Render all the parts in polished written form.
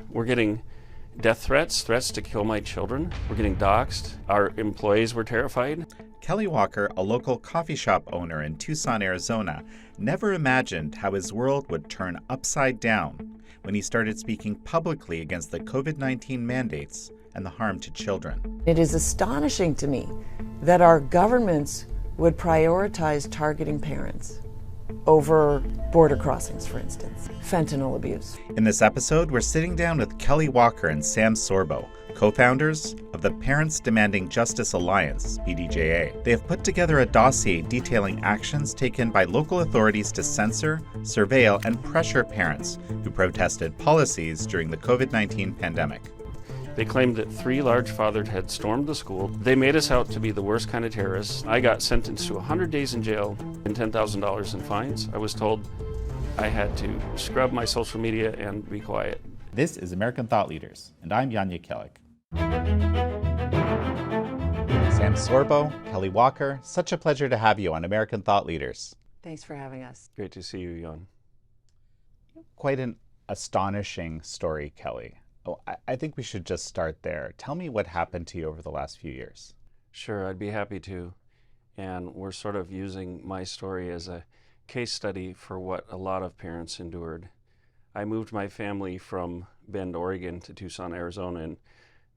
We're getting death threats, threats to kill my children. We're getting doxxed. Our employees were terrified. Kelly Walker, a local coffee shop owner in Tucson, Arizona, never imagined how his world would turn upside down when he started speaking publicly against the COVID-19 mandates and the harm to children. It is astonishing to me that our governments would prioritize targeting parents over border crossings, for instance, fentanyl abuse. In this episode, we're sitting down with Kelly Walker and Sam Sorbo, co-founders of the Parents Demanding Justice Alliance, PDJA. They have put together a dossier detailing actions taken by local authorities to censor, surveil, and pressure parents who protested policies during the COVID-19 pandemic. They claimed that 3 large fathers had stormed the school. They made us out to be the worst kind of terrorists. I got sentenced to 100 days in jail and $10,000 in fines. I was told I had to scrub my social media and be quiet. This is American Thought Leaders, and I'm Jan Jekielek. Sam Sorbo, Kelly Walker, such a pleasure to have you on American Thought Leaders. Thanks for having us. Great to see you, Jan. Quite an astonishing story, Kelly. Oh, I think we should just start there. Tell me what happened to you over the last few years. Sure, I'd be happy to. And we're sort of using my story as a case study for what a lot of parents endured. I moved my family from Bend, Oregon to Tucson, Arizona in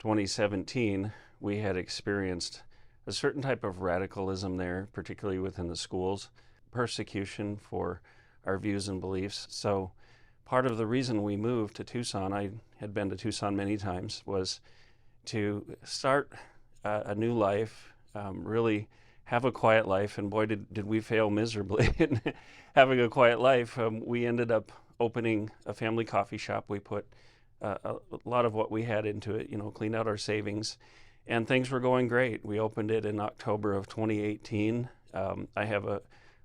2017. We had experienced a certain type of radicalism there, particularly within the schools, persecution for our views and beliefs. So part of the reason we moved to Tucson, I had been to Tucson many times, was to start a new life, really have a quiet life. And boy, did we fail miserably in having a quiet life. We ended up opening a family coffee shop. We put a lot of what we had into it, cleaned out our savings, and things were going great. We opened it in October of 2018. I have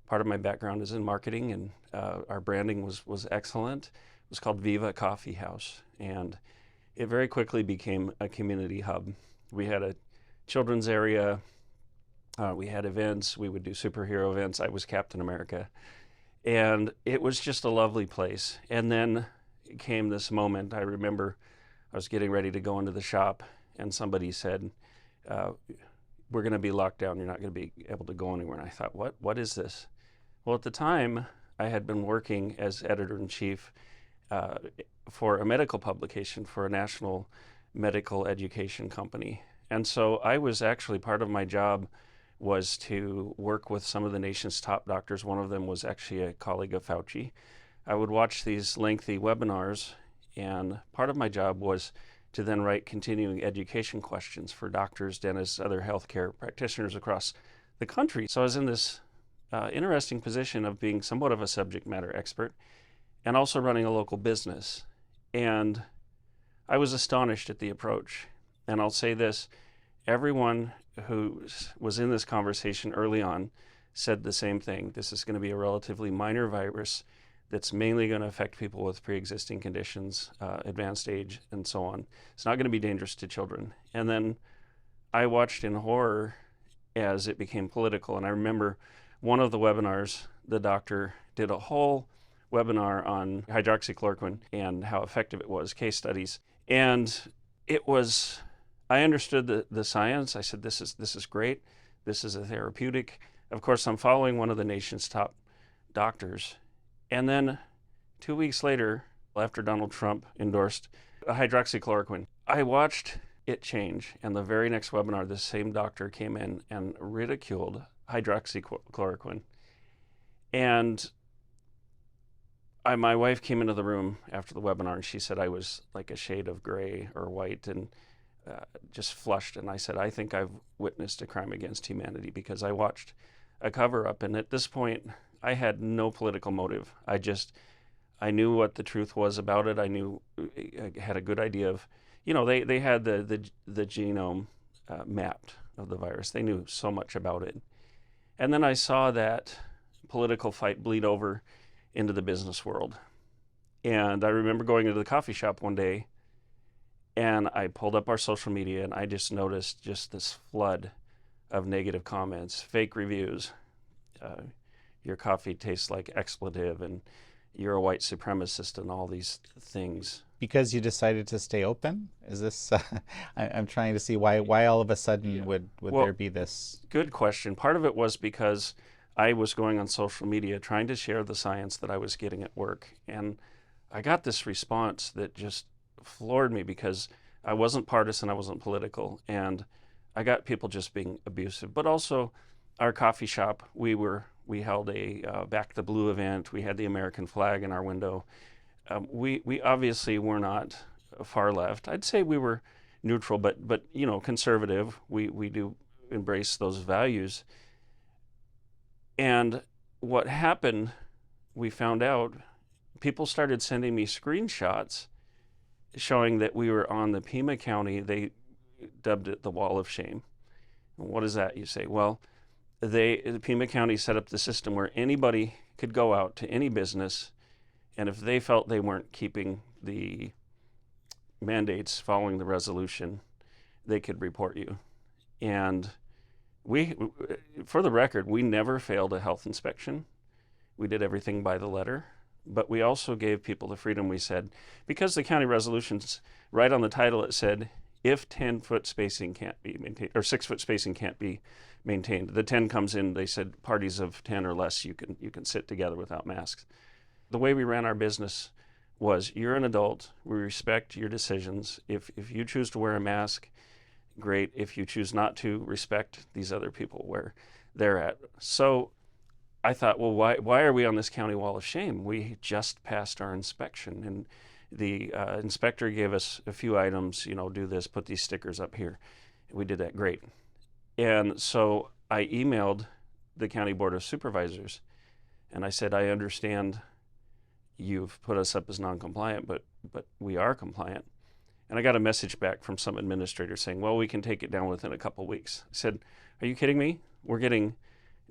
part of my background is in marketing, and our branding was excellent. It was called Viva Coffee House, and it very quickly became a community hub. We had a children's area. We had events. We would do superhero events. I was Captain America. And it was just a lovely place. And then came this moment. I remember I was getting ready to go into the shop, and somebody said, we're going to be locked down. You're not going to be able to go anywhere. And I thought, what is this? Well, at the time, I had been working as editor-in-chief for a medical publication for a national medical education company. And so I was actually, part of my job was to work with some of the nation's top doctors. One of them was actually a colleague of Fauci. I would watch these lengthy webinars, and part of my job was to then write continuing education questions for doctors, dentists, other healthcare practitioners across the country. So I was in this interesting position of being somewhat of a subject matter expert and also running a local business. And I was astonished at the approach. And I'll say this, everyone who was in this conversation early on said the same thing. This is going to be a relatively minor virus that's mainly going to affect people with pre-existing conditions, advanced age, and so on. It's not going to be dangerous to children. And then I watched in horror as it became political. And I remember one of the webinars, the doctor did a whole webinar on hydroxychloroquine and how effective it was, case studies. And it was, I understood the science. I said, this is great. This is a therapeutic. Of course, I'm following one of the nation's top doctors. And then 2 weeks later, after Donald Trump endorsed hydroxychloroquine, I watched it change. And the very next webinar, the same doctor came in and ridiculed hydroxychloroquine. And my wife came into the room after the webinar, and she said I was like a shade of gray or white and just flushed. And I said, I think I've witnessed a crime against humanity, because I watched a cover-up. And at this point, I had no political motive. I knew what the truth was about it. I knew, I had a good idea of, they had the genome mapped of the virus. They knew so much about it. And then I saw that political fight bleed over into the business world. And I remember going into the coffee shop one day, and I pulled up our social media, and I just noticed just this flood of negative comments, fake reviews. Your coffee tastes like expletive, and you're a white supremacist, and all these things because you decided to stay open? Is this, I'm trying to see why all of a sudden would Well, there be this? Good question. Part of it was because I was going on social media trying to share the science that I was getting at work. And I got this response that just floored me because I wasn't partisan, I wasn't political, and I got people just being abusive. But also, our coffee shop, we held a Back the Blue event. We had the American flag in our window. We obviously were not far left. I'd say we were neutral, but conservative. We do embrace those values. And what happened, we found out, people started sending me screenshots showing that we were on the Pima County. They dubbed it the Wall of Shame. What is that, you say? Well, the Pima County set up the system where anybody could go out to any business, and if they felt they weren't keeping the mandates following the resolution, they could report you. And for the record, we never failed a health inspection. We did everything by the letter, but we also gave people the freedom. We said, because the county resolutions, right on the title, it said, if 10-foot spacing can't be maintained, or 6-foot spacing can't be maintained. The 10 comes in, they said parties of 10 or less, you can sit together without masks. The way we ran our business was, you're an adult, we respect your decisions. If you choose to wear a mask, great. If you choose not to, respect these other people where they're at. So I thought, well, why are we on this county wall of shame? We just passed our inspection, and the inspector gave us a few items, do this, put these stickers up here. We did that, great. And so I emailed the County Board of Supervisors, and I said, I understand you've put us up as non-compliant, but we are compliant. And I got a message back from some administrator saying, well, we can take it down within a couple weeks. I said, are you kidding me? We're getting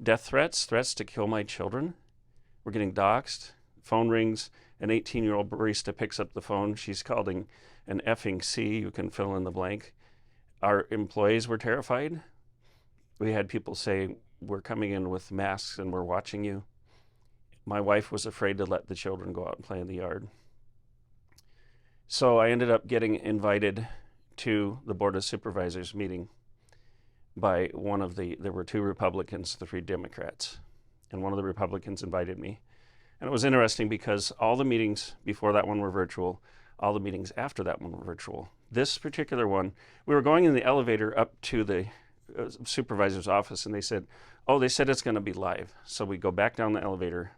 death threats to kill my children. We're getting doxxed. Phone rings. An 18-year-old barista picks up the phone. She's calling an effing C. You can fill in the blank. Our employees were terrified. We had people say, we're coming in with masks and we're watching you. My wife was afraid to let the children go out and play in the yard. So I ended up getting invited to the Board of Supervisors meeting by there were 2 Republicans, 3 Democrats, and one of the Republicans invited me. And it was interesting because all the meetings before that one were virtual, all the meetings after that one were virtual. This particular one, we were going in the elevator up to the supervisor's office, and they said it's going to be live. So we go back down the elevator.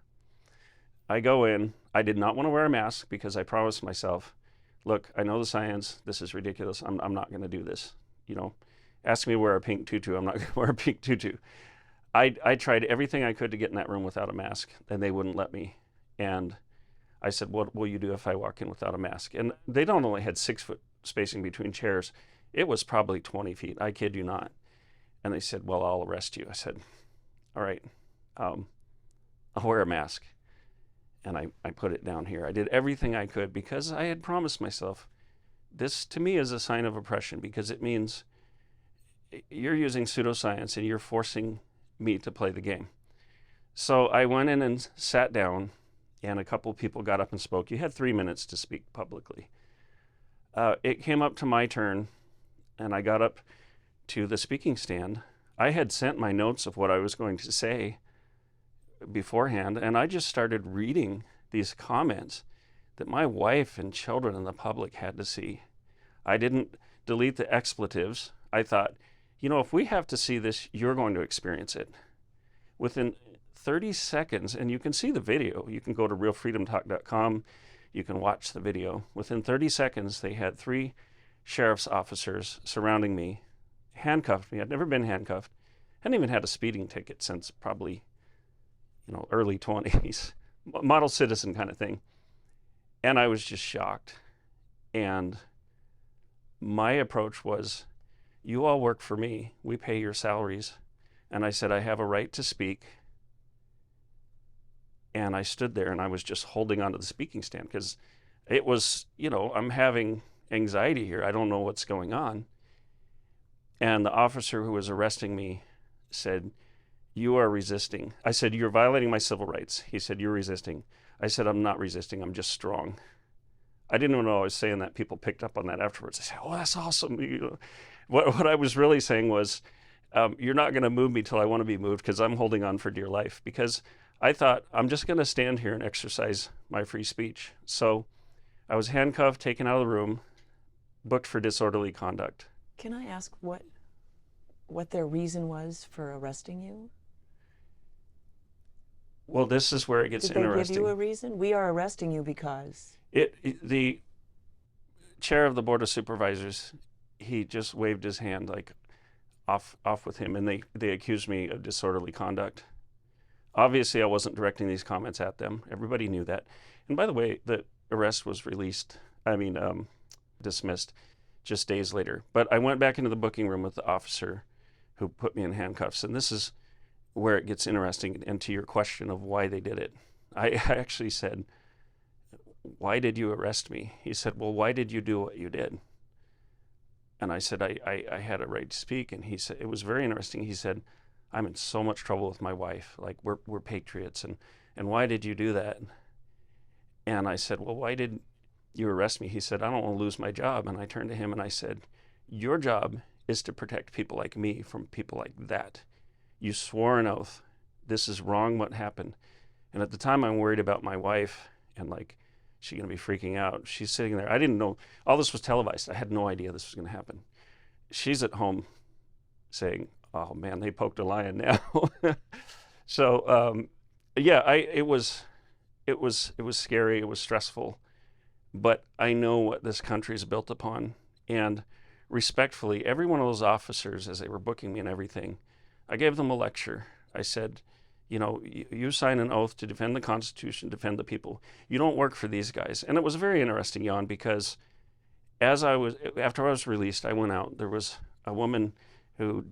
I go in. I did not want to wear a mask because I promised myself, look, I know the science. This is ridiculous. I'm not going to do this. Ask me to wear a pink tutu. I'm not going to wear a pink tutu. I tried everything I could to get in that room without a mask, and they wouldn't let me. And I said, what will you do if I walk in without a mask? And they not only had 6-foot spacing between chairs, it was probably 20 feet. I kid you not. And they said, well, I'll arrest you. I said, all right, I'll wear a mask. And I put it down here. I did everything I could because I had promised myself, this to me is a sign of oppression because it means you're using pseudoscience and you're forcing me to play the game. So I went in and sat down, and a couple of people got up and spoke. You had 3 minutes to speak publicly. It came up to my turn, and I got up to the speaking stand. I had sent my notes of what I was going to say beforehand, and I just started reading these comments that my wife and children and the public had to see. I didn't delete the expletives. I thought, if we have to see this, you're going to experience it. Within 30 seconds, and you can see the video, you can go to realfreedomtalk.com, you can watch the video. Within 30 seconds, they had 3 sheriff's officers surrounding me, handcuffed me. I'd never been handcuffed. Hadn't even had a speeding ticket since probably, early 20s, model citizen kind of thing. And I was just shocked. And my approach was, you all work for me. We pay your salaries. And I said, I have a right to speak. And I stood there and I was just holding onto the speaking stand because it was, I'm having anxiety here. I don't know what's going on. And the officer who was arresting me said, you are resisting. I said, you're violating my civil rights. He said, you're resisting. I said, I'm not resisting. I'm just strong. I didn't even know I was saying that. People picked up on that afterwards. They said, "Oh, that's awesome." What I was really saying was, you're not going to move me till I want to be moved, because I'm holding on for dear life. Because I thought, I'm just going to stand here and exercise my free speech. So I was handcuffed, taken out of the room, booked for disorderly conduct. Can I ask what their reason was for arresting you? Well, this is where it gets Did interesting. they give you a reason? We are arresting you because... The chair of the Board of Supervisors, he just waved his hand like off with him, and they accused me of disorderly conduct. Obviously, I wasn't directing these comments at them. Everybody knew that. And by the way, the arrest was dismissed just days later. But I went back into the booking room with the officer who put me in handcuffs, and this is where it gets interesting. And to your question of why they did it, I actually said, "Why did you arrest me?" He said, "Well, why did you do what you did?" And I said, I had a right to speak. And he said, it was very interesting. He said, "I'm in so much trouble with my wife. Like, we're patriots. And why did you do that?" And I said, "Well, why did you arrest me?" He said, "I don't want to lose my job." And I turned to him and I said, "Your job is to protect people like me from people like that. You swore an oath. This is wrong what happened." And at the time, I'm worried about my wife and like, she going to be freaking out. She's sitting there. I didn't know. All this was televised. I had no idea this was going to happen. She's at home saying, "Oh man, they poked a lion now." So yeah, it was scary. It was stressful, but I know what this country is built upon. And respectfully, every one of those officers, as they were booking me and everything, I gave them a lecture. I said, you sign an oath to defend the Constitution, defend the people. You don't work for these guys. And it was very interesting, Jan, because after I was released, I went out. There was a woman who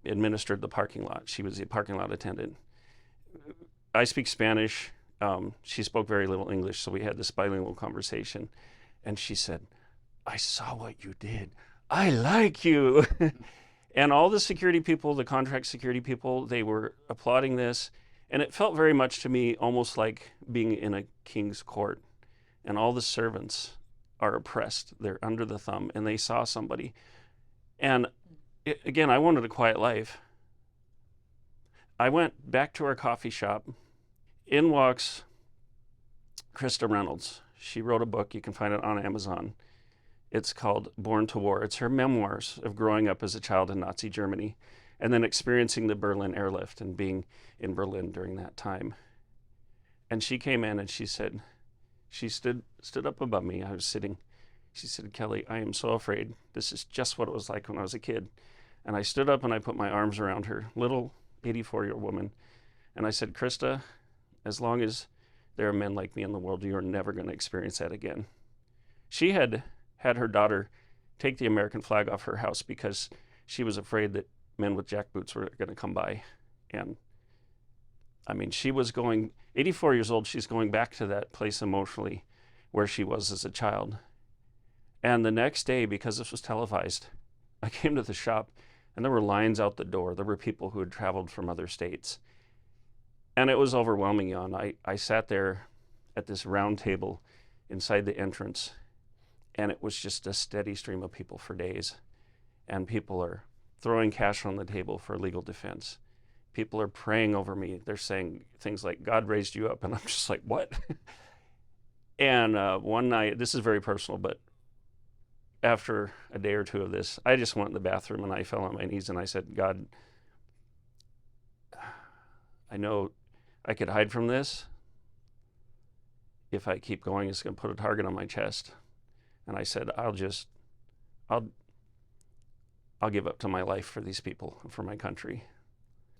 administered the parking lot. She was the parking lot attendant. I speak Spanish. She spoke very little English, so we had this bilingual conversation. And she said, "I saw what you did. I like you." And all the security people, the contract security people, they were applauding this. And it felt very much to me almost like being in a king's court. And all the servants are oppressed. They're under the thumb, and they saw somebody. And again, I wanted a quiet life. I went back to our coffee shop. In walks Krista Reynolds. She wrote a book. You can find it on Amazon. It's called Born to War. It's her memoirs of growing up as a child in Nazi Germany and then experiencing the Berlin airlift and being in Berlin during that time. And she came in and she said, she stood up above me. I was sitting. She said, "Kelly, I am so afraid. This is just what it was like when I was a kid." And I stood up and I put my arms around her, little 84-year-old woman. And I said, "Krista, as long as there are men like me in the world, you're never going to experience that again." She had her daughter take the American flag off her house because she was afraid that men with jackboots were going to come by. And I mean, she was going, 84 years old, she's going back to that place emotionally where she was as a child. And the next day, because this was televised, I came to the shop and there were lines out the door. There were people who had traveled from other states. And it was overwhelming, Jan. I sat there at this round table inside the entrance, and it was just a steady stream of people for days. And people are throwing cash on the table for legal defense. People are praying over me. They're saying things like, "God raised you up." And I'm just like, what? And one night, this is very personal, but after a day or two of this, I just went in the bathroom and I fell on my knees and I said, "God, I know I could hide from this. If I keep going, it's going to put a target on my chest." And I said, I'll give up to my life for these people, for my country.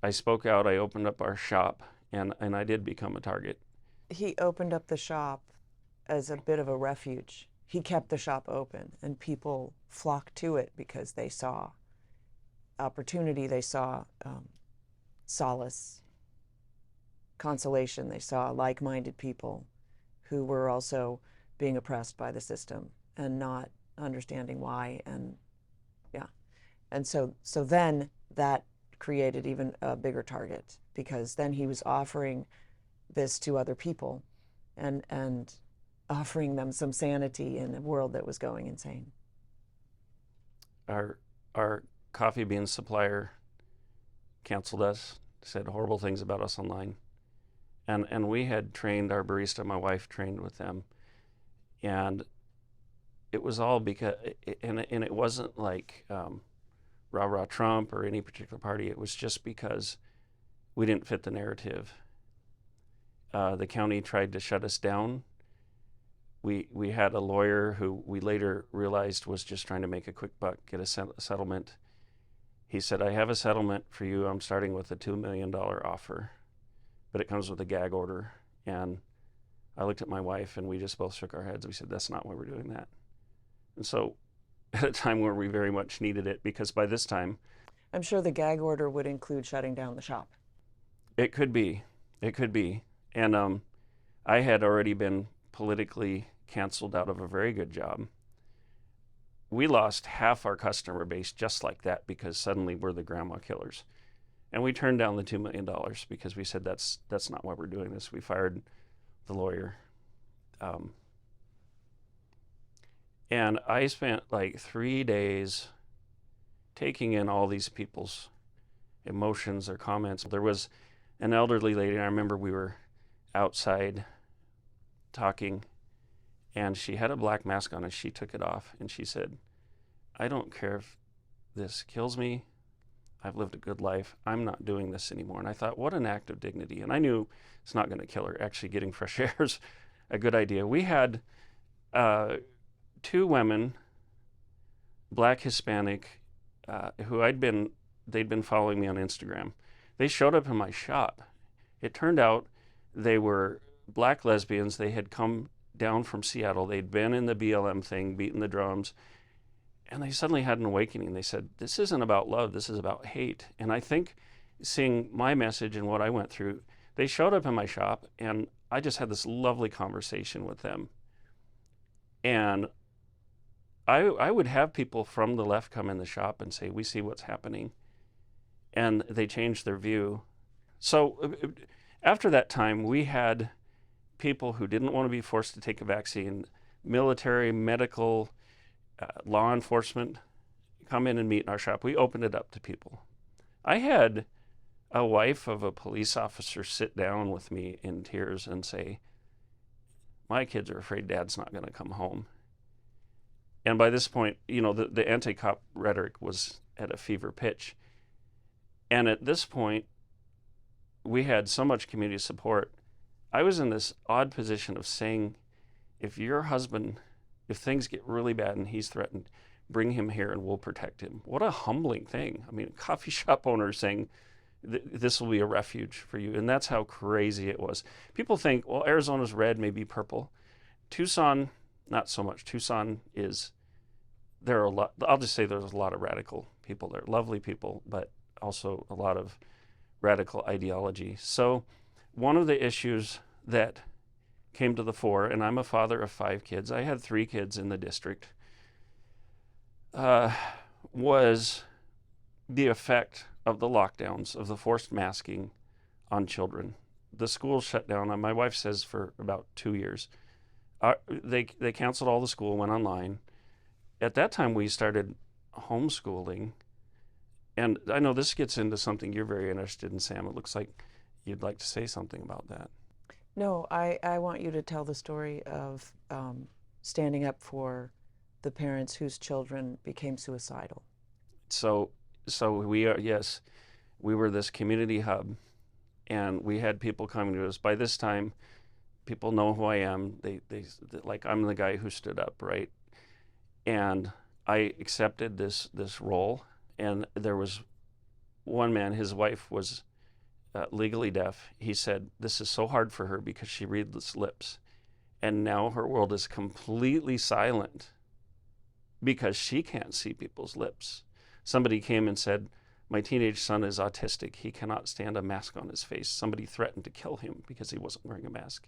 I spoke out, I opened up our shop, and I did become a target. He opened up the shop as a bit of a refuge. He kept the shop open, and people flocked to it because they saw opportunity, they saw solace, consolation, they saw like-minded people who were also being oppressed by the system and not understanding why. And yeah, and so then that created even a bigger target, because then he was offering this to other people and offering them some sanity in a world that was going insane. Our coffee bean supplier canceled us, said horrible things about us online. And we had trained our barista, my wife trained with them. And it was all because, and it wasn't like rah-rah Trump or any particular party. It was just because we didn't fit the narrative. The county tried to shut us down. We had a lawyer who we later realized was just trying to make a quick buck, get a settlement. He said, I have a settlement for you. I'm starting with a $2 million offer, but it comes with a gag order. And I looked at my wife and we just both shook our heads. We said, that's not why we're doing that. And so at a time where we very much needed it, because by this time, I'm sure the gag order would include shutting down the shop. It could be. And I had already been politically canceled out of a very good job. We lost half our customer base just like that because suddenly we're the grandma killers. And we turned down the $2 million because we said that's not why we're doing this. We fired the lawyer. And I spent like 3 days taking in all these people's emotions, their comments. There was an elderly lady, and I remember we were outside talking, and she had a black mask on and she took it off and she said, I don't care if this kills me. I've lived a good life. I'm not doing this anymore. And I thought, what an act of dignity. And I knew it's not going to kill her. Actually, getting fresh air is a good idea. We had 2 women, black, Hispanic, who they'd been following me on Instagram. They showed up in my shop. It turned out they were black lesbians. They had come down from Seattle. They'd been in the BLM thing, beating the drums, and they suddenly had an awakening. They said, this isn't about love, this is about hate. And I think seeing my message and what I went through, they showed up in my shop, and I just had this lovely conversation with them. And I would have people from the left come in the shop and say, we see what's happening. And they changed their view. So after that time, we had people who didn't want to be forced to take a vaccine, military, medical, law enforcement, come in and meet in our shop. We opened it up to people. I had a wife of a police officer sit down with me in tears and say, my kids are afraid dad's not going to come home. And by this point, the anti-cop rhetoric was at a fever pitch. And at this point, we had so much community support. I was in this odd position of saying, if your husband, if things get really bad and he's threatened, bring him here and we'll protect him. What a humbling thing. I mean, a coffee shop owner saying, this will be a refuge for you. And that's how crazy it was. People think, well, Arizona's red, maybe purple. Tucson, not so much. Tucson there are a lot, I'll just say there's a lot of radical people there, lovely people, but also a lot of radical ideology. So one of the issues that came to the fore, and I'm a father of 5 kids, I had 3 kids in the district, was the effect of the lockdowns, of the forced masking on children. The schools shut down, and my wife says for about 2 years. They canceled all the school, went online. At that time, we started homeschooling. And I know this gets into something you're very interested in, Sam. It looks like you'd like to say something about that. No, I want you to tell the story of standing up for the parents whose children became suicidal. So we were this community hub, and we had people coming to us. By this time, people know who I am. They like, I'm the guy who stood up, right? And I accepted this role. And there was one man, his wife was legally deaf. He said, this is so hard for her because she reads lips. And now her world is completely silent because she can't see people's lips. Somebody came and said, my teenage son is autistic. He cannot stand a mask on his face. Somebody threatened to kill him because he wasn't wearing a mask.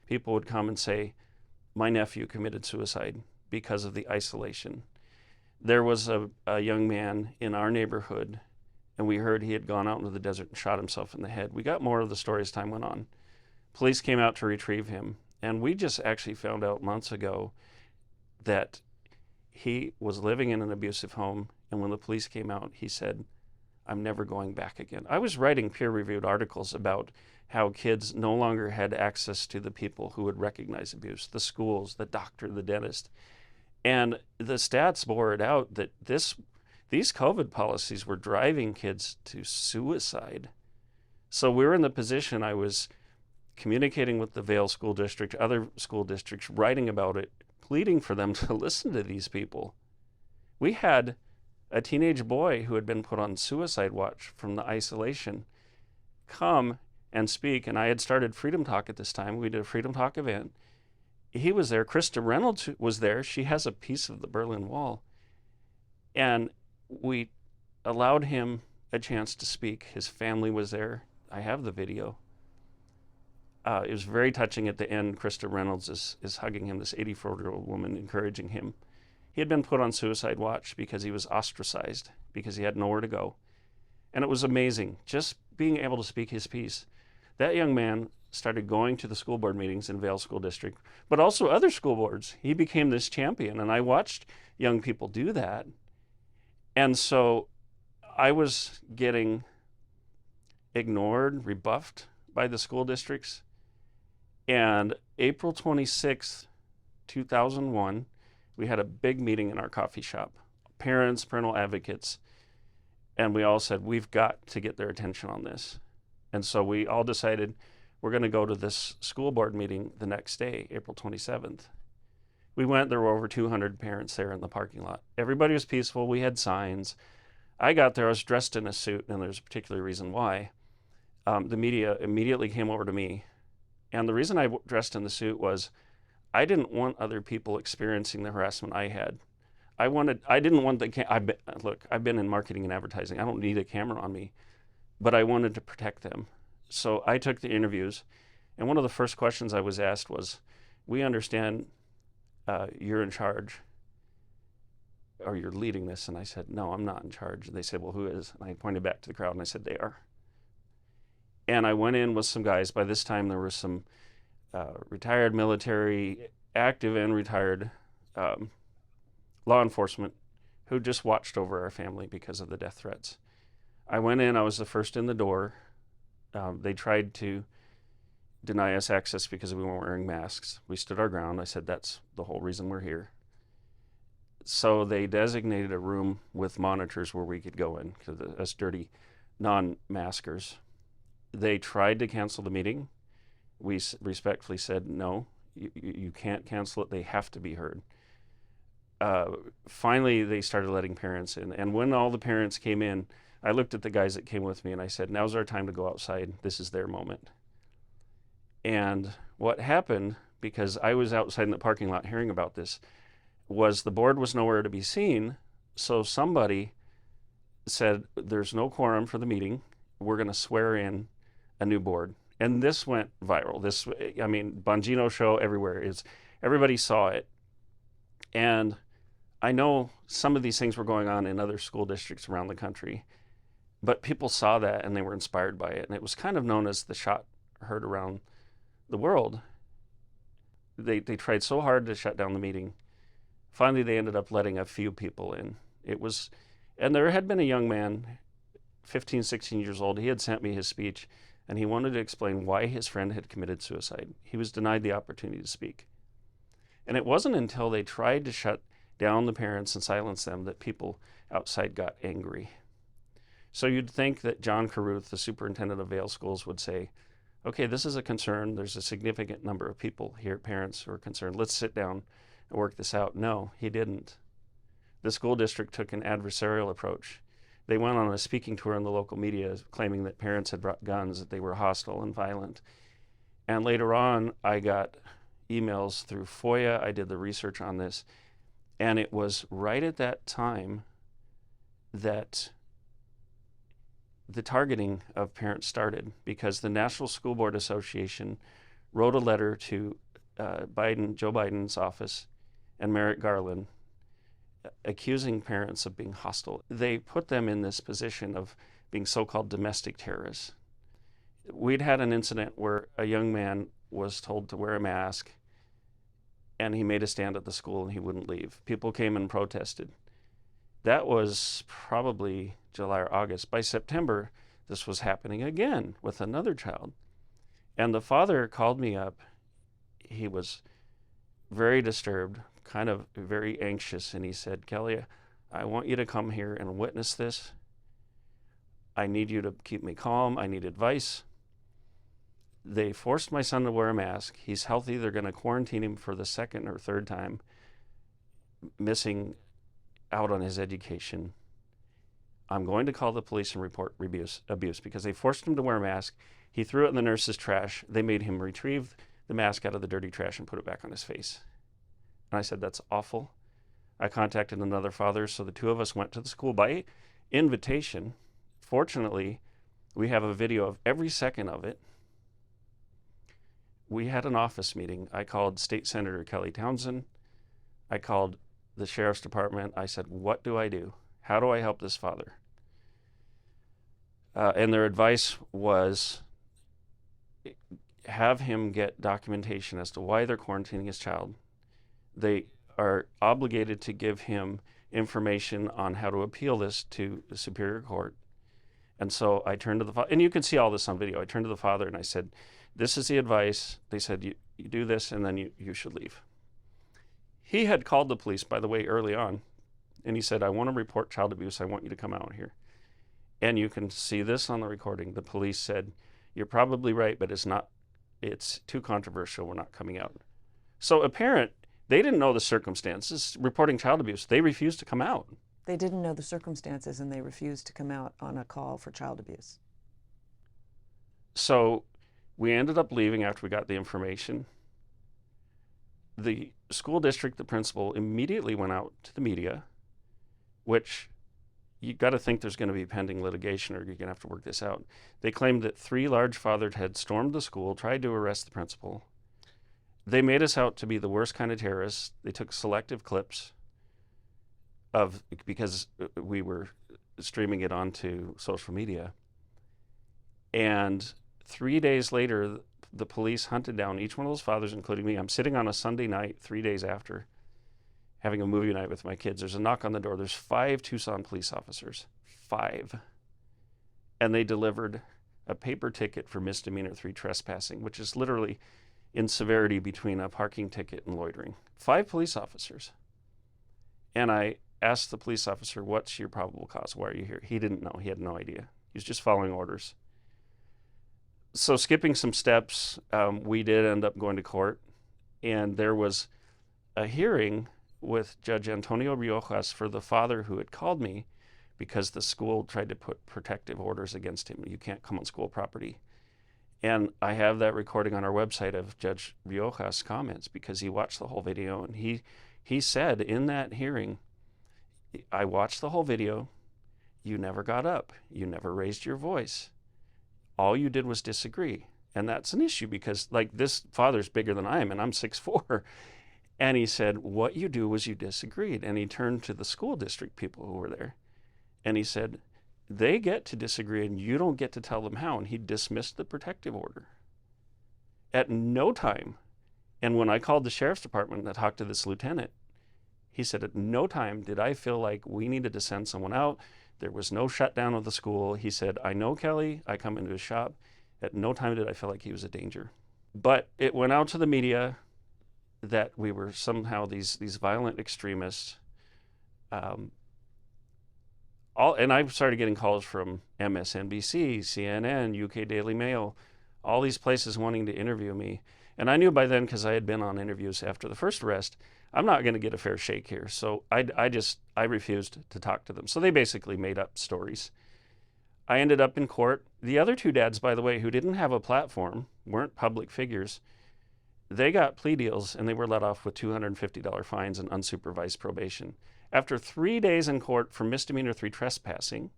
People would come and say, my nephew committed suicide because of the isolation. There was a young man in our neighborhood, and we heard he had gone out into the desert and shot himself in the head. We got more of the story as time went on. Police came out to retrieve him, And we just actually found out months ago that he was living in an abusive home. And when the police came out, he said, I'm never going back again. I was writing peer-reviewed articles about how kids no longer had access to the people who would recognize abuse, the schools, the doctor, the dentist. And the stats bore it out that these COVID policies were driving kids to suicide. So we're in the position, I was communicating with the Vail School District, other school districts, writing about it, pleading for them to listen to these people. We had a teenage boy who had been put on suicide watch from the isolation come and speak, and I had started Freedom Talk at this time. We did a Freedom Talk event. He was there. Krista Reynolds was there. She has a piece of the Berlin Wall. And we allowed him a chance to speak. His family was there. I have the video. It was very touching at the end. Krista Reynolds is hugging him, this 84-year-old woman, encouraging him. He had been put on suicide watch because he was ostracized, because he had nowhere to go. And it was amazing, just being able to speak his piece. That young man started going to the school board meetings in Vail School District, but also other school boards. He became this champion, and I watched young people do that. And so I was getting ignored, rebuffed by the school districts. And April 26th, 2001, we had a big meeting in our coffee shop, parents, parental advocates, and we all said, we've got to get their attention on this. And so we all decided we're going to go to this school board meeting the next day, April 27th. We went, there were over 200 parents there in the parking lot. Everybody was peaceful, we had signs. I got there, I was dressed in a suit, and there's a particular reason why. The media immediately came over to me. And the reason I dressed in the suit was I didn't want other people experiencing the harassment I had. I didn't want look, I've been in marketing and advertising. I don't need a camera on me, but I wanted to protect them. So I took the interviews, and one of the first questions I was asked was, we understand you're in charge, or you're leading this. And I said, no, I'm not in charge. And they said, well, who is? And I pointed back to the crowd and I said, they are. And I went in with some guys. By this time, there were some retired military, active and retired law enforcement who just watched over our family because of the death threats. I went in, I was the first in the door. They tried to deny us access because we weren't wearing masks. We stood our ground. I said, that's the whole reason we're here. So they designated a room with monitors where we could go in, because us dirty non-maskers. They tried to cancel the meeting. We respectfully said, no, you can't cancel it. They have to be heard. Finally, they started letting parents in. And when all the parents came in, I looked at the guys that came with me and I said, now's our time to go outside. This is their moment. And what happened, because I was outside in the parking lot hearing about this, was the board was nowhere to be seen. So somebody said, there's no quorum for the meeting. We're going to swear in a new board. And this went viral. Bongino show everywhere. Everybody saw it. And I know some of these things were going on in other school districts around the country, but people saw that and they were inspired by it. And it was kind of known as the shot heard around the world. They tried so hard to shut down the meeting. Finally, they ended up letting a few people in. And there had been a young man, 15, 16 years old. He had sent me his speech, and he wanted to explain why his friend had committed suicide. He was denied the opportunity to speak. And it wasn't until they tried to shut down the parents and silence them that people outside got angry. So you'd think that John Carruth, the superintendent of Vail Schools, would say, okay, this is a concern. There's a significant number of people here, parents, who are concerned. Let's sit down and work this out. No, he didn't. The school district took an adversarial approach. They went on a speaking tour in the local media claiming that parents had brought guns, that they were hostile and violent. And later on, I got emails through FOIA. I did the research on this. And it was right at that time that the targeting of parents started, because the National School Board Association wrote a letter to Joe Biden's office and Merrick Garland accusing parents of being hostile. They put them in this position of being so-called domestic terrorists. We'd had an incident where a young man was told to wear a mask, and he made a stand at the school and he wouldn't leave. People came and protested. That was probably July or August. By September, this was happening again with another child. And the father called me up. He was very disturbed, kind of very anxious, and he said, "Kelly, I want you to come here and witness this. I need you to keep me calm. I need advice." They forced my son to wear a mask. He's healthy. They're going to quarantine him for the second or third time, missing out on his education. I'm going to call the police and report abuse because they forced him to wear a mask. He threw it in the nurse's trash. They made him retrieve the mask out of the dirty trash and put it back on his face. And I said, "That's awful." I contacted another father, so the two of us went to the school by invitation. Fortunately, we have a video of every second of it. We had an office meeting. I called State Senator Kelly Townsend. I called the Sheriff's Department. I said, "What do I do? How do I help this father?" And their advice was have him get documentation as to why they're quarantining his child. They are obligated to give him information on how to appeal this to the Superior Court. And so I turned to the father, and you can see all this on video. I turned to the father and I said, "This is the advice." They said, you do this and then you should leave. He had called the police, by the way, early on, and he said, "I want to report child abuse. I want you to come out here." And you can see this on the recording. The police said, "You're probably right, but it's too controversial. We're not coming out." So a parent, they didn't know the circumstances reporting child abuse. They refused to come out. They didn't know the circumstances and they refused to come out on a call for child abuse. So we ended up leaving after we got the information. The school district, the principal, immediately went out to the media, which you got to think there's going to be pending litigation or you're going to have to work this out. They claimed that 3 large fathers had stormed the school, tried to arrest the principal. They made us out to be the worst kind of terrorists. They took selective clips because we were streaming it onto social media. And 3 days later, the police hunted down each one of those fathers, including me. I'm sitting on a Sunday night, 3 days after, having a movie night with my kids. There's a knock on the door. There's 5 Tucson police officers. 5. And they delivered a paper ticket for misdemeanor 3 trespassing, which is literally in severity between a parking ticket and loitering. 5 police officers. And I asked the police officer, "What's your probable cause? Why are you here?" He didn't know. He had no idea. He was just following orders. So skipping some steps, we did end up going to court. And there was a hearing with Judge Antonio Riojas for the father who had called me because the school tried to put protective orders against him. You can't come on school property. And I have that recording on our website of Judge Riojas' comments because he watched the whole video. And he said in that hearing, "I watched the whole video. You never got up. You never raised your voice. All you did was disagree." And that's an issue because like this father's bigger than I am and I'm 6'4". And he said, "What you do was you disagreed." And he turned to the school district people who were there. And he said, "They get to disagree and you don't get to tell them how." And he dismissed the protective order. At no time, and when I called the sheriff's department and talked to this lieutenant, he said, "At no time did I feel like we needed to send someone out. There was no shutdown of the school." He said, "I know Kelly. I come into his shop. At no time did I feel like he was a danger." But it went out to the media that we were somehow these violent extremists. And I started getting calls from MSNBC, CNN, UK Daily Mail, all these places wanting to interview me. And I knew by then, because I had been on interviews after the first arrest, I'm not going to get a fair shake here. So I refused to talk to them. So they basically made up stories. I ended up in court. The other 2 dads, by the way, who didn't have a platform, weren't public figures, they got plea deals and they were let off with $250 fines and unsupervised probation. After 3 days in court for misdemeanor 3 trespassing,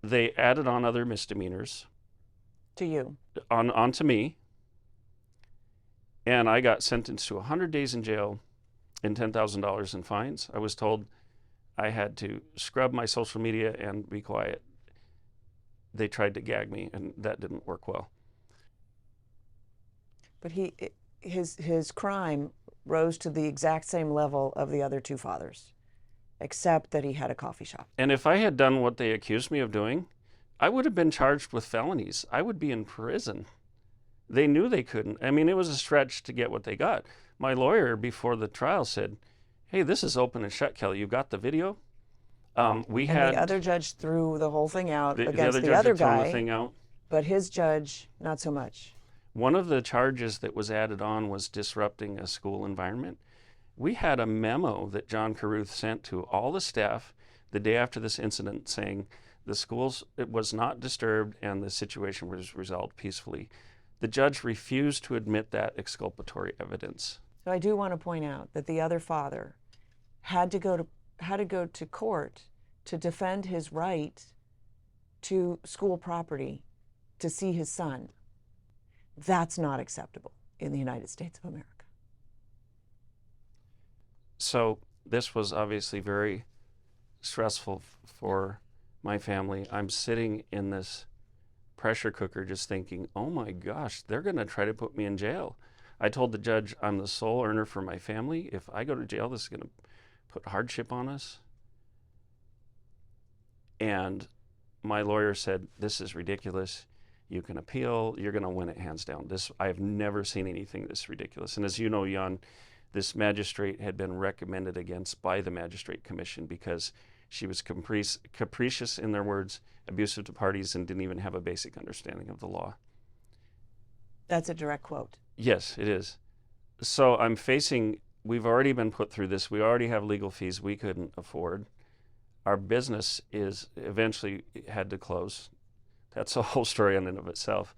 they added on other misdemeanors. To you? Onto me. And I got sentenced to 100 days in jail and $10,000 in fines. I was told I had to scrub my social media and be quiet. They tried to gag me and that didn't work well. But his crime rose to the exact same level of the other two fathers, except that he had a coffee shop. And if I had done what they accused me of doing, I would have been charged with felonies. I would be in prison. They knew they couldn't. I mean, it was a stretch to get what they got. My lawyer before the trial said, "Hey, this is open and shut, Kelly. You got the video?" We had the other judge threw the whole thing out the against other the judge other had thrown guy, the thing out. but his judge, not so much. One of the charges that was added on was disrupting a school environment. We had a memo that John Carruth sent to all the staff the day after this incident saying the schools, it was not disturbed and the situation was resolved peacefully. The judge refused to admit that exculpatory evidence. So I do want to point out that the other father had to go to court to defend his right to school property to see his son. That's not acceptable in the United States of America. So this was obviously very stressful for my family. I'm sitting in this pressure cooker just thinking, oh my gosh, they're going to try to put me in jail. I told the judge I'm the sole earner for my family. If I go to jail, this is going to put hardship on us. And my lawyer said, this is ridiculous. You can appeal. You're going to win it hands down. I've never seen anything this ridiculous. And as you know, Jan, this magistrate had been recommended against by the Magistrate Commission because she was capricious, in their words, abusive to parties, and didn't even have a basic understanding of the law. That's a direct quote. Yes, it is. So we've already been put through this. We already have legal fees we couldn't afford. Our business eventually had to close. That's a whole story in and of itself.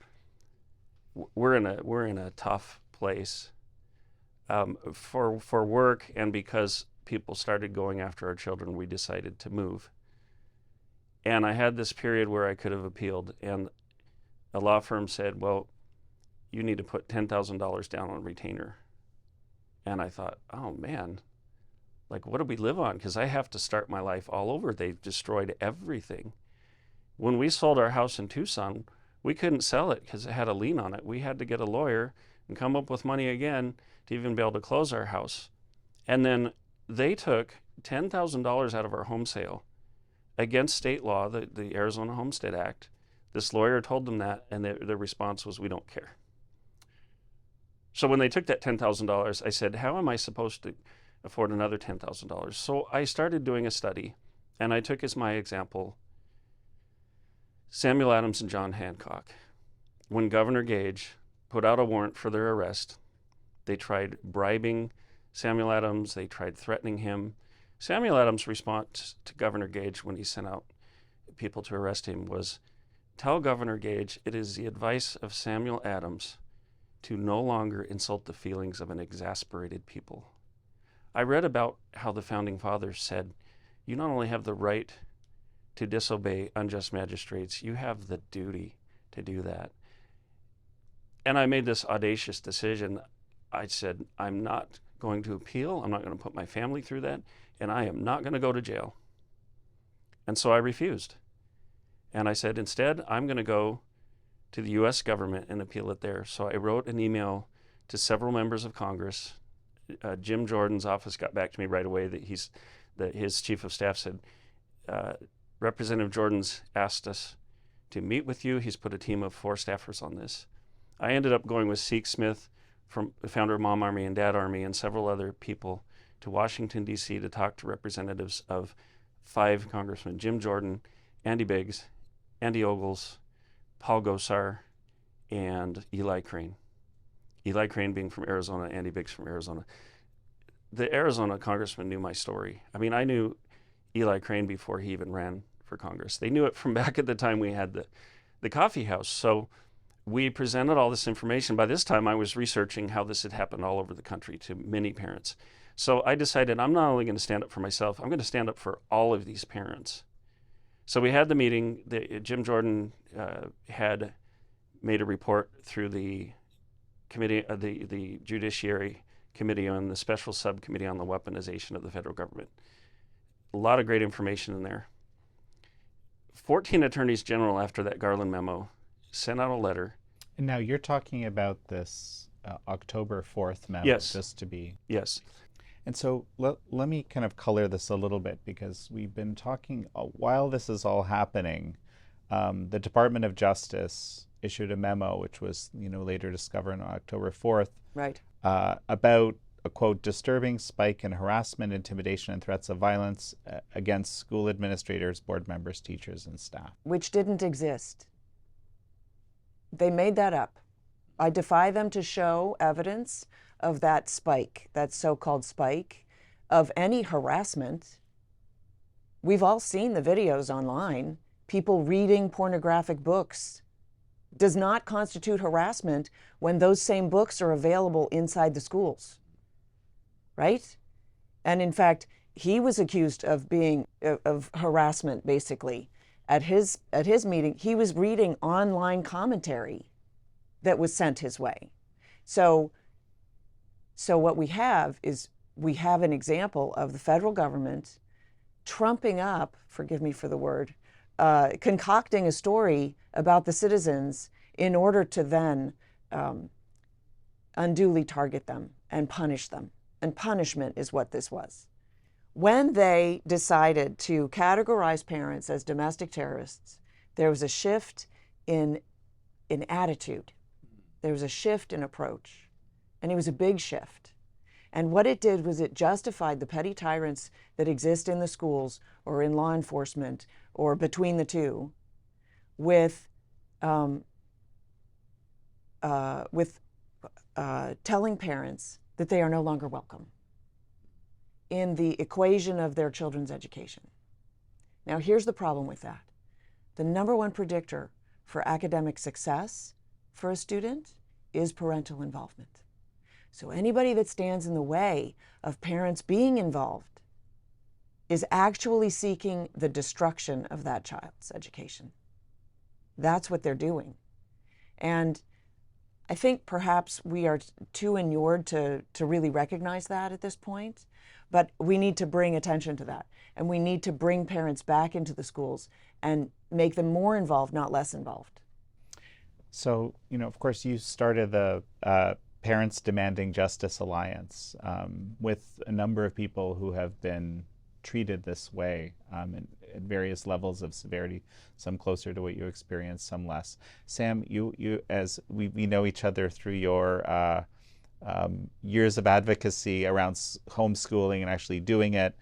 We're in a tough place for work, and because people started going after our children, we decided to move. And I had this period where I could have appealed, and a law firm said, well, you need to put $10,000 down on retainer. And I thought, oh man, like what do we live on? Because I have to start my life all over. They've destroyed everything. When we sold our house in Tucson, we couldn't sell it because it had a lien on it. We had to get a lawyer and come up with money again to even be able to close our house. And then they took $10,000 out of our home sale against state law, the Arizona Homestead Act. This lawyer told them that, and their response was, we don't care. So when they took that $10,000, I said, how am I supposed to afford another $10,000? So I started doing a study, and I took as my example Samuel Adams and John Hancock. When Governor Gage put out a warrant for their arrest, they tried bribing Samuel Adams, they tried threatening him. Samuel Adams' response to Governor Gage when he sent out people to arrest him was, tell Governor Gage it is the advice of Samuel Adams to no longer insult the feelings of an exasperated people. I read about how the Founding Fathers said, you not only have the right to disobey unjust magistrates, you have the duty to do that. And I made this audacious decision. I said, I'm not going to appeal. I'm not going to put my family through that. And I am not going to go to jail. And so I refused. And I said, instead, I'm going to go to the U.S. government and appeal it there. So I wrote an email to several members of Congress. Jim Jordan's office got back to me right away that his chief of staff said, Representative Jordan's asked us to meet with you. He's put a team of 4 staffers on this. I ended up going with Seek Smith, from the founder of Mom Army and Dad Army, and several other people to Washington, D.C. to talk to representatives of 5 congressmen, Jim Jordan, Andy Biggs, Andy Ogles, Paul Gosar, and Eli Crane. Eli Crane being from Arizona, Andy Biggs from Arizona. The Arizona congressman knew my story. I mean, I knew Eli Crane before he even ran for Congress. They knew it from back at the time we had the coffee house. So we presented all this information. By this time, I was researching how this had happened all over the country to many parents. So I decided I'm not only going to stand up for myself, I'm going to stand up for all of these parents. So we had the meeting. Jim Jordan had made a report through the committee, the Judiciary Committee on the Special Subcommittee on the Weaponization of the Federal Government. A lot of great information in there. 14 attorneys general after that Garland memo sent out a letter. And now you're talking about this October 4th memo, Yes. just to be. Yes. And so let me kind of color this a little bit, because we've been talking, while this is all happening, the Department of Justice issued a memo, which was later discovered on October 4th, Right. About a, quote, disturbing spike in harassment, intimidation, and threats of violence against school administrators, board members, teachers, and staff. Which didn't exist. They made that up. I defy them to show evidence of that spike, that so-called spike, of any harassment. We've all seen the videos online. People reading pornographic books does not constitute harassment when those same books are available inside the schools, right? And in fact, he was accused of of harassment, basically. At his meeting, he was reading online commentary that was sent his way. So what we have is an example of the federal government trumping up, forgive me for the word, concocting a story about the citizens in order to then unduly target them and punish them. And punishment is what this was. When they decided to categorize parents as domestic terrorists, there was a shift in attitude. There was a shift in approach. And it was a big shift. And what it did was it justified the petty tyrants that exist in the schools or in law enforcement or between the two with telling parents that they are no longer welcome in the equation of their children's education. Now, here's the problem with that. The number one predictor for academic success for a student is parental involvement. So anybody that stands in the way of parents being involved is actually seeking the destruction of that child's education. That's what they're doing. And I think perhaps we are too inured to really recognize that at this point, but we need to bring attention to that. And we need to bring parents back into the schools and make them more involved, not less involved. So, of course, you started the Parents Demanding Justice Alliance with a number of people who have been treated this way at various levels of severity, some closer to what you experienced, some less. Sam, you as we know each other through your years of advocacy around homeschooling and actually doing it.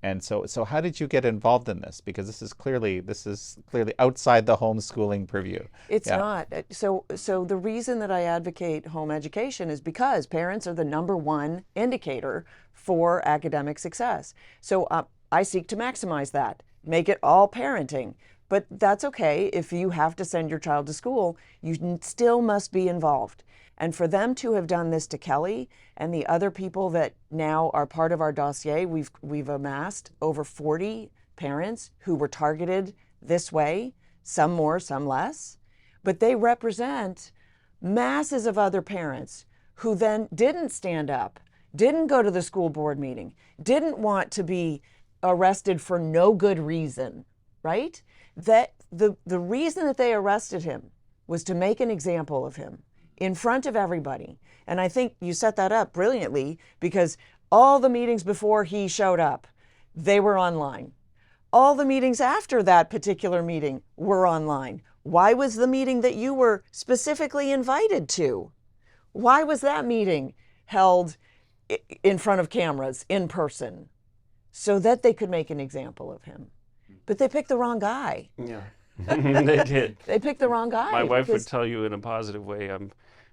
And so how did you get involved in this? Because this is clearly outside the homeschooling purview. It's not. So the reason that I advocate home education is because parents are the number one indicator for academic success. So I seek to maximize that, make it all parenting. But that's okay. If you have to send your child to school, you still must be involved. And for them to have done this to Kelly and the other people that now are part of our dossier, we've amassed over 40 parents who were targeted this way, some more, some less. But they represent masses of other parents who then didn't stand up, didn't go to the school board meeting, didn't want to be arrested for no good reason, right? That the reason that they arrested him was to make an example of him in front of everybody. And I think you set that up brilliantly, because all the meetings before he showed up, they were online. All the meetings after that particular meeting were online. Why was the meeting that you were specifically invited to? Why was that meeting held in front of cameras, in person, so that they could make an example of him? But they picked the wrong guy. Yeah, they did. They picked the wrong guy. My wife would tell you in a positive way, I'm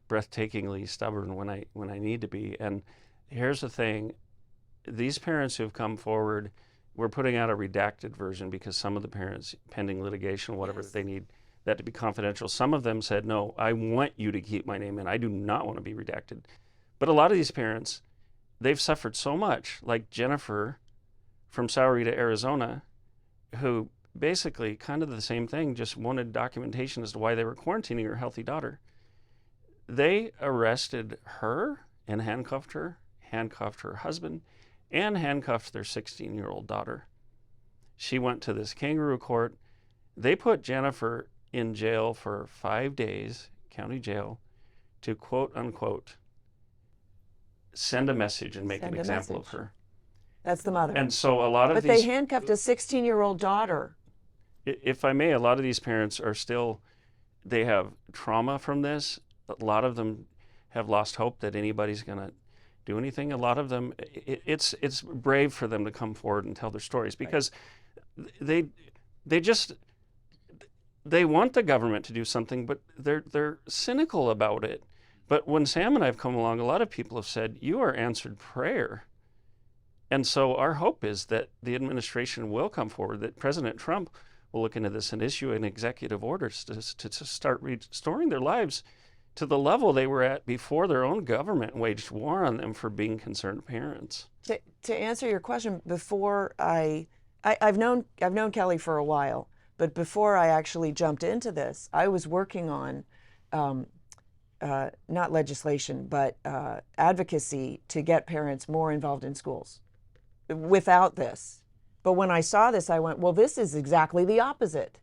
breathtakingly stubborn when I need to be. And here's the thing, these parents who have come forward, we're putting out a redacted version because some of the parents, pending litigation, whatever, they need that to be confidential. Some of them said, no, I want you to keep my name in. I do not want to be redacted. But a lot of these parents, they've suffered so much, like Jennifer from Sahuarita, Arizona, who basically kind of the same thing, just wanted documentation as to why they were quarantining her healthy daughter. They arrested her and handcuffed her husband, and handcuffed their 16-year-old daughter. She went to this kangaroo court. They put Jennifer in jail for 5 days, county jail, to quote unquote send a message and make Send an a example of message. her. That's the mother. And so a lot of But these, they handcuffed a 16-year-old daughter. if I may, a lot of these parents are still, they have trauma from this. A lot of them have lost hope that anybody's going to do anything. A lot of them, it's brave for them to come forward and tell their stories because they want the government to do something, but they're cynical about it. But when Sam and I have come along, a lot of people have said, you are answered prayer. And so our hope is that the administration will come forward, that President Trump will look into this and issue an executive order to start restoring their lives to the level they were at before their own government waged war on them for being concerned parents. To answer your question, before I've known Kelly for a while, but before I actually jumped into this, I was working on not legislation, but advocacy to get parents more involved in schools without this. But when I saw this, I went, well, this is exactly the opposite.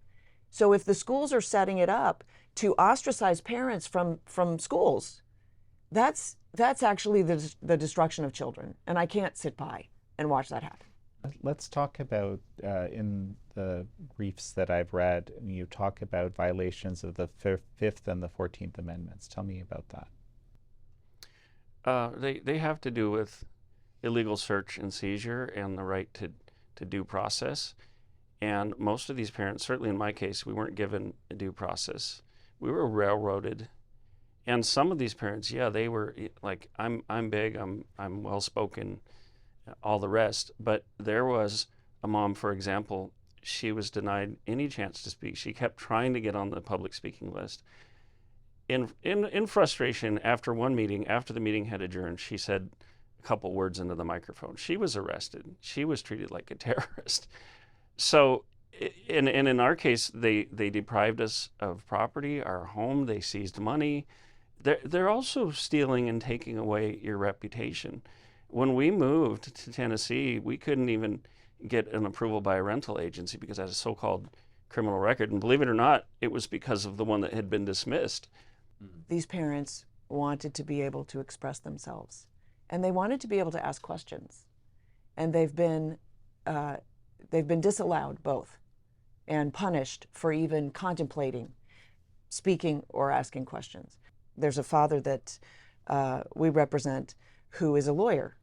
So if the schools are setting it up to ostracize parents from schools, that's actually the destruction of children. And I can't sit by and watch that happen. Let's talk about, in the briefs that I've read, you talk about violations of the Fifth and the 14th Amendments. Tell me about that. They have to do with illegal search and seizure and the right to due process. And most of these parents, certainly in my case, we weren't given a due process. We were railroaded. And some of these parents, yeah, they were like, I'm big, I'm well-spoken, all the rest. But there was a mom, for example, she was denied any chance to speak. She kept trying to get on the public speaking list. In frustration, after one meeting, after the meeting had adjourned, she said a couple words into the microphone. She was arrested. She was treated like a terrorist. So, and in our case, they deprived us of property, our home, they seized money. They're also stealing and taking away your reputation. When we moved to Tennessee, we couldn't even get an approval by a rental agency because it had a so-called criminal record. And believe it or not, it was because of the one that had been dismissed. These parents wanted to be able to express themselves, and they wanted to be able to ask questions. And they've been disallowed both and punished for even contemplating speaking or asking questions. There's a father that we represent who is a lawyer,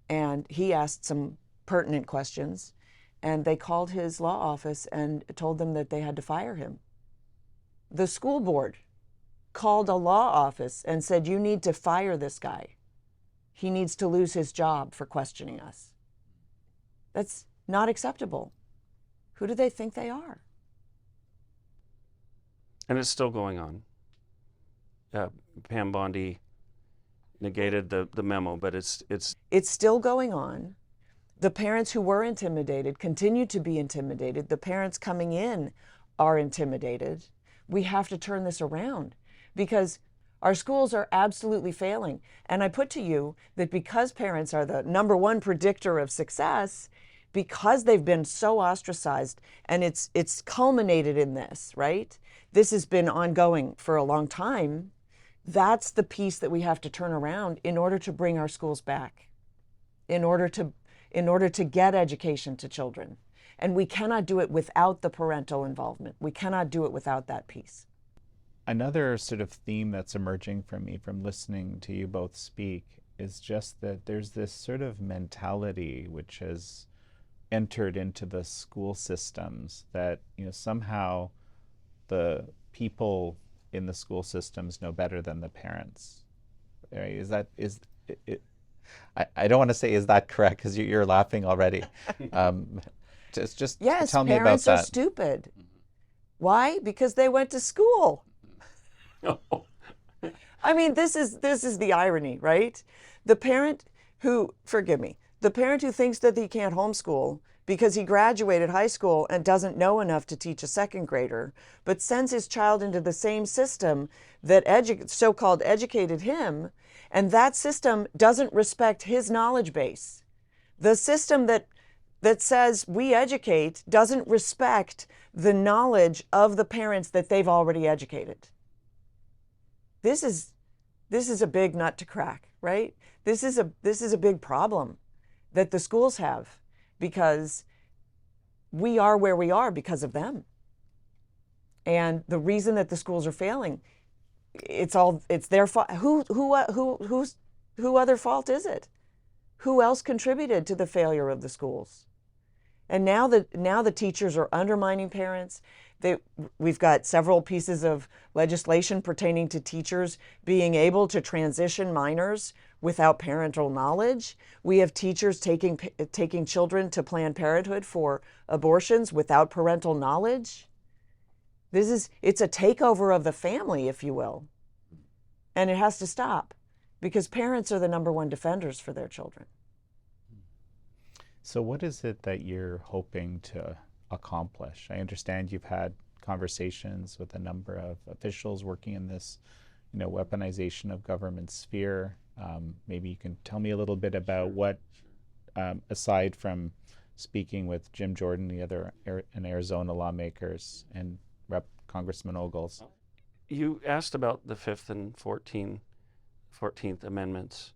and he asked some pertinent questions, and they called his law office and told them that they had to fire him. The school board called a law office and said, you need to fire this guy. He needs to lose his job for questioning us. That's not acceptable. Who do they think they are? And it's still going on. Pam Bondi negated the memo, but it's still going on. The parents who were intimidated continue to be intimidated. The parents coming in are intimidated. We have to turn this around because our schools are absolutely failing. And I put to you that because parents are the number one predictor of success, because they've been so ostracized, and it's culminated in this, right? This has been ongoing for a long time. That's the piece that we have to turn around in order to bring our schools back, in order to get education to children. And we cannot do it without the parental involvement. We cannot do it without that piece. Another sort of theme that's emerging for me from listening to you both speak is just that there's this sort of mentality which has entered into the school systems that, you know, somehow the people in the school systems know better than the parents. Right? I don't want to say is that correct because you're laughing already. Just yes, tell me about that. Parents are stupid. Why? Because they went to school. I mean, this is the irony, right? The parent who, forgive me, the parent who thinks that he can't homeschool because he graduated high school and doesn't know enough to teach a second grader, but sends his child into the same system that so-called educated him, and that system doesn't respect his knowledge base. The system that says we educate doesn't respect the knowledge of the parents that they've already educated. This is a big nut to crack, right? This is a big problem that the schools have, because we are where we are because of them. And the reason that the schools are failing, it's their fault. Whose other fault is it? Who else contributed to the failure of the schools? And now the teachers are undermining parents. We've got several pieces of legislation pertaining to teachers being able to transition minors without parental knowledge. We have teachers taking children to Planned Parenthood for abortions without parental knowledge. It's a takeover of the family, if you will. And it has to stop, because parents are the number one defenders for their children. So what is it that you're hoping to accomplish? I understand you've had conversations with a number of officials working in this, weaponization of government sphere. Maybe you can tell me a little bit about what, aside from speaking with Jim Jordan, the other Arizona lawmakers, and Rep. Congressman Ogles. You asked about the 5th and 14th Amendments.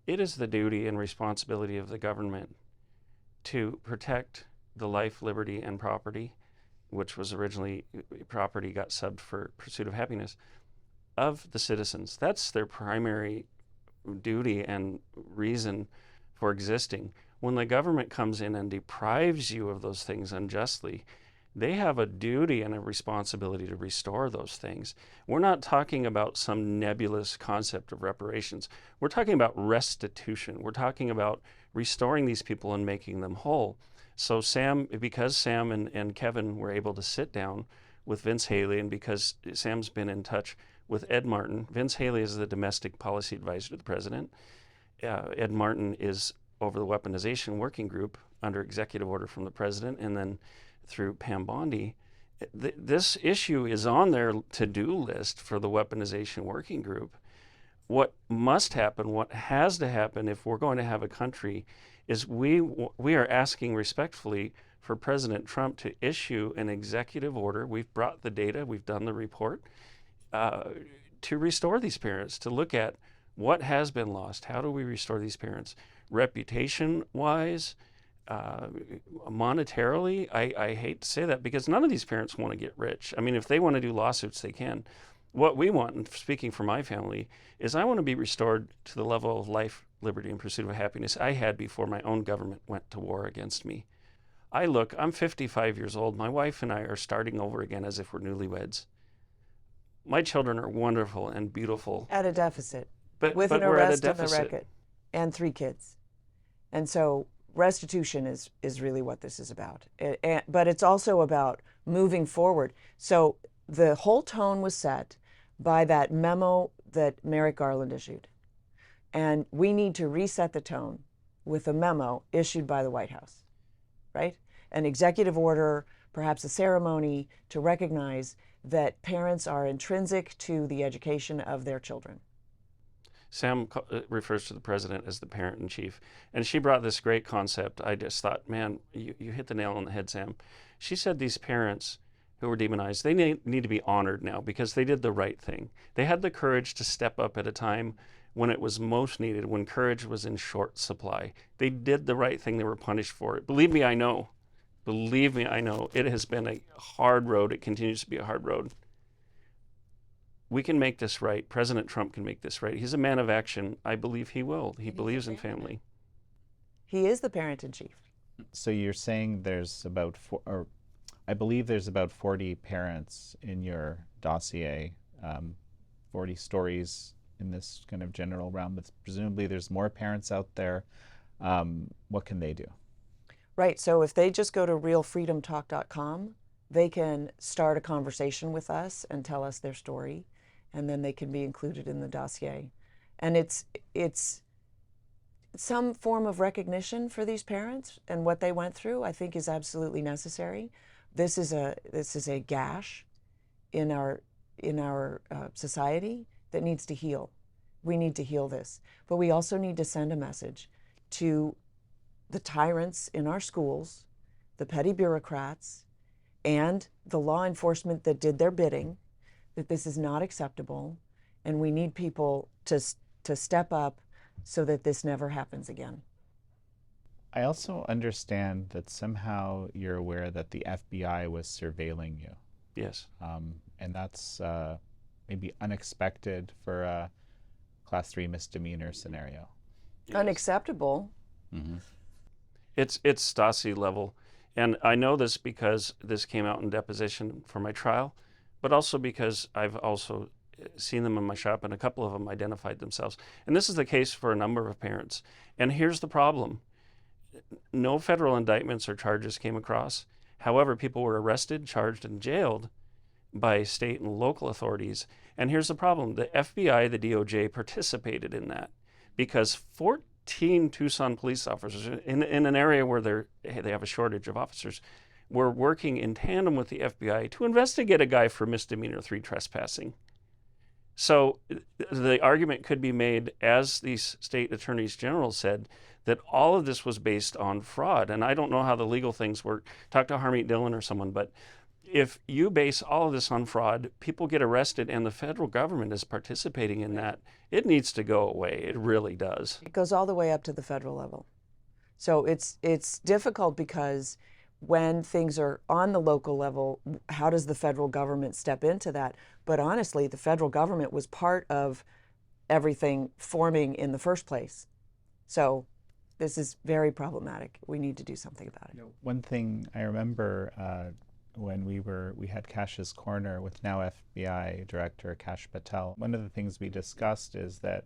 It is the duty and responsibility of the government to protect the life, liberty, and property, which was originally property got subbed for pursuit of happiness, of the citizens. That's their primary duty and reason for existing. When the government comes in and deprives you of those things unjustly, they have a duty and a responsibility to restore those things. We're not talking about some nebulous concept of reparations. We're talking about restitution. We're talking about restoring these people and making them whole. So because Sam and Kevin were able to sit down with Vince Haley, and because Sam's been in touch with Ed Martin. Vince Haley is the domestic policy advisor to the president. Ed Martin is over the weaponization working group under executive order from the president, and then through Pam Bondi. This issue is on their to-do list for the weaponization working group. What must happen, what has to happen if we're going to have a country, is we are asking respectfully for President Trump to issue an executive order. We've brought the data, we've done the report, to restore these parents, to look at what has been lost. How do we restore these parents? Reputation-wise, monetarily, I hate to say that, because none of these parents want to get rich. I mean, if they want to do lawsuits, they can. What we want, and speaking for my family, is I want to be restored to the level of life, liberty, and pursuit of happiness I had before my own government went to war against me. I'm 55 years old. My wife and I are starting over again as if we're newlyweds. My children are wonderful and beautiful. At a deficit, but with an we're at a arrest and the deficit. record, and 3 kids. And so restitution is really what this is about. But it's also about moving forward. So the whole tone was set by that memo that Merrick Garland issued. And we need to reset the tone with a memo issued by the White House, right? An executive order, perhaps a ceremony to recognize that parents are intrinsic to the education of their children. Sam refers to the president as the parent in chief. And she brought this great concept. I just thought, man, you hit the nail on the head, Sam. She said these parents who were demonized, they need to be honored now because they did the right thing. They had the courage to step up at a time when it was most needed, when courage was in short supply. They did the right thing. They were punished for it. Believe me, I know. Believe me, I know. It has been a hard road. It continues to be a hard road. We can make this right. President Trump can make this right. He's a man of action. I believe he will. He believes in family. He is the parent in chief. So you're saying there's about I believe there's about 40 parents in your dossier, 40 stories in this kind of general realm, but presumably there's more parents out there. What can they do? Right, so if they just go to realfreedomtalk.com, they can start a conversation with us and tell us their story, and then they can be included in the dossier. And it's some form of recognition for these parents and what they went through, I think, is absolutely necessary. This is a gash in our society that needs to heal. We need to heal this, but we also need to send a message to the tyrants in our schools, the petty bureaucrats, and the law enforcement that did their bidding, that this is not acceptable, and we need people to step up so that this never happens again. I also understand that somehow you're aware that the FBI was surveilling you. Yes. And that's maybe unexpected for a Class 3 misdemeanor scenario. Yes. Unacceptable. Mm-hmm. It's Dossier level. And I know this because this came out in deposition for my trial, but also because I've also seen them in my shop, and a couple of them identified themselves. And this is the case for a number of parents. And here's the problem. No federal indictments or charges came across. However, people were arrested, charged, and jailed by state and local authorities. And here's the problem. The FBI, the DOJ participated in that because 14 Tucson police officers in an area where they have a shortage of officers were working in tandem with the FBI to investigate a guy for misdemeanor 3 trespassing. So the argument could be made, as these state attorneys general said, that all of this was based on fraud. And I don't know how the legal things work. Talk to Harmeet Dillon or someone. But if you base all of this on fraud, people get arrested, and the federal government is participating in that, it needs to go away. It really does. It goes all the way up to the federal level. So it's difficult because when things are on the local level, how does the federal government step into that? But honestly, the federal government was part of everything forming in the first place. So this is very problematic. We need to do something about it. One thing I remember when we had Kash's Corner with now FBI Director Kash Patel, one of the things we discussed is that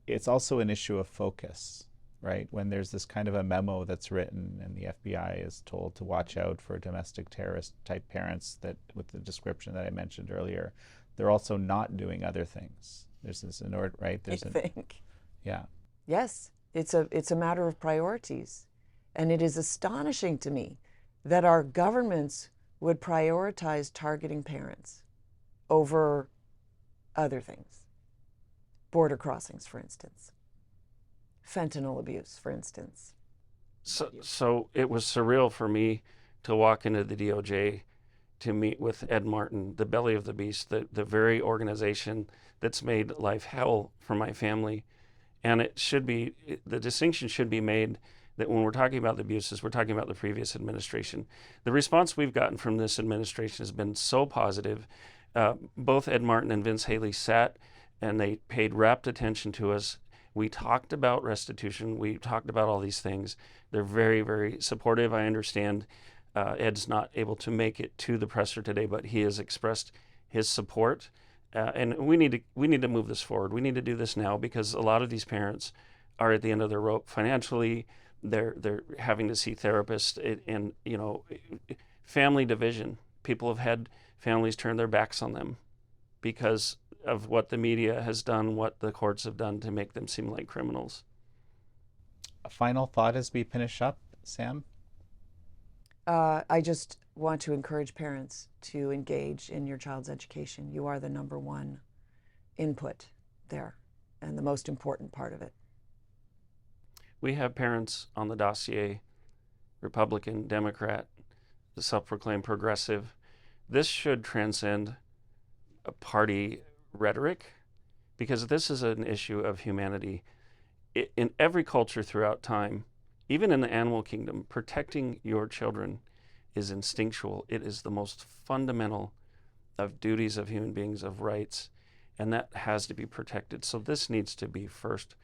it's also an issue of focus, right? When there's this kind of a memo that's written and the FBI is told to watch out for domestic terrorist type parents, that with the description that I mentioned earlier, they're also not doing other things. There's this in order, right? I think. Yeah. Yes, it's a matter of priorities. And it is astonishing to me that our governments would prioritize targeting parents over other things. Border crossings, for instance. Fentanyl abuse, for instance. So it was surreal for me to walk into the DOJ to meet with Ed Martin, the belly of the beast, the very organization that's made life hell for my family. And the distinction should be made that when we're talking about the abuses, we're talking about the previous administration. The response we've gotten from this administration has been so positive. Both Ed Martin and Vince Haley sat and they paid rapt attention to us. We talked about restitution. We talked about all these things. They're very, very supportive. I understand Ed's not able to make it to the presser today, but he has expressed his support. And we need to move this forward. We need to do this now because a lot of these parents are at the end of their rope financially. They're having to see therapists, and family division. People have had families turn their backs on them because of what the media has done, what the courts have done to make them seem like criminals. A final thought as we finish up, Sam? I just want to encourage parents to engage in your child's education. You are the number one input there and the most important part of it. We have parents on the Dossier, Republican, Democrat, the self-proclaimed progressive. This should transcend a party rhetoric because this is an issue of humanity. In every culture throughout time, even in the animal kingdom, protecting your children is instinctual. It is the most fundamental of duties of human beings, of rights, and that has to be protected. So this needs to be first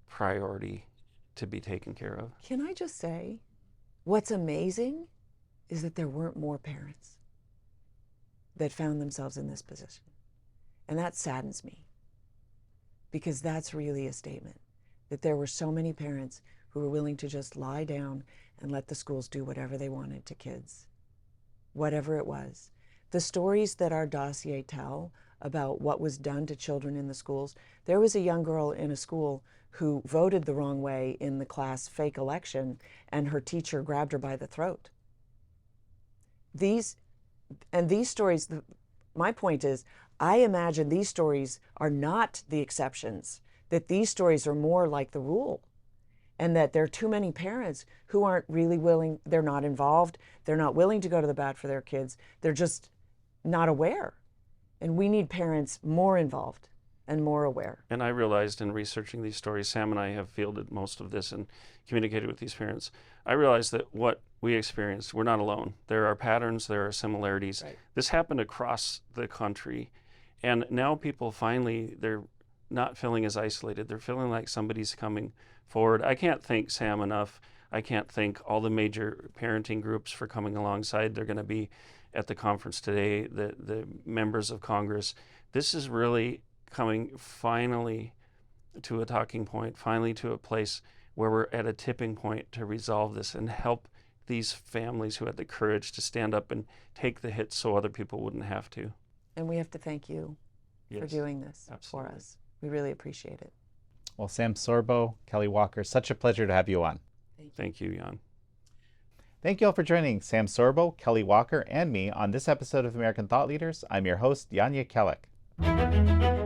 priority to be taken care of. Can I just say, what's amazing is that there weren't more parents that found themselves in this position. And that saddens me because that's really a statement that there were so many parents who were willing to just lie down and let the schools do whatever they wanted to kids, whatever it was. The stories that our dossier tell about what was done to children in the schools, there was a young girl in a school who voted the wrong way in the class fake election, and her teacher grabbed her by the throat. These stories, my point is, I imagine these stories are not the exceptions, that these stories are more like the rule, and that there are too many parents who aren't really willing, they're not involved, they're not willing to go to the bat for their kids, they're just not aware. And we need parents more involved. and more aware. And I realized in researching these stories, Sam and I have fielded most of this and communicated with these parents. I realized that what we experienced, we're not alone. There are patterns, there are similarities. Right. This happened across the country. And now people finally, they're not feeling as isolated. They're feeling like somebody's coming forward. I can't thank Sam enough. I can't thank all the major parenting groups for coming alongside. They're going to be at the conference today, the members of Congress. This is really coming finally to a talking point, finally to a place where we're at a tipping point to resolve this and help these families who had the courage to stand up and take the hits so other people wouldn't have to. And we have to thank you for Yes, doing this absolutely. for us. We really appreciate it. Well, Sam Sorbo, Kelly Walker, such a pleasure to have you on. Thank you, Jan. Thank you all for joining Sam Sorbo, Kelly Walker, and me on this episode of American Thought Leaders. I'm your host, Jan Jekielek.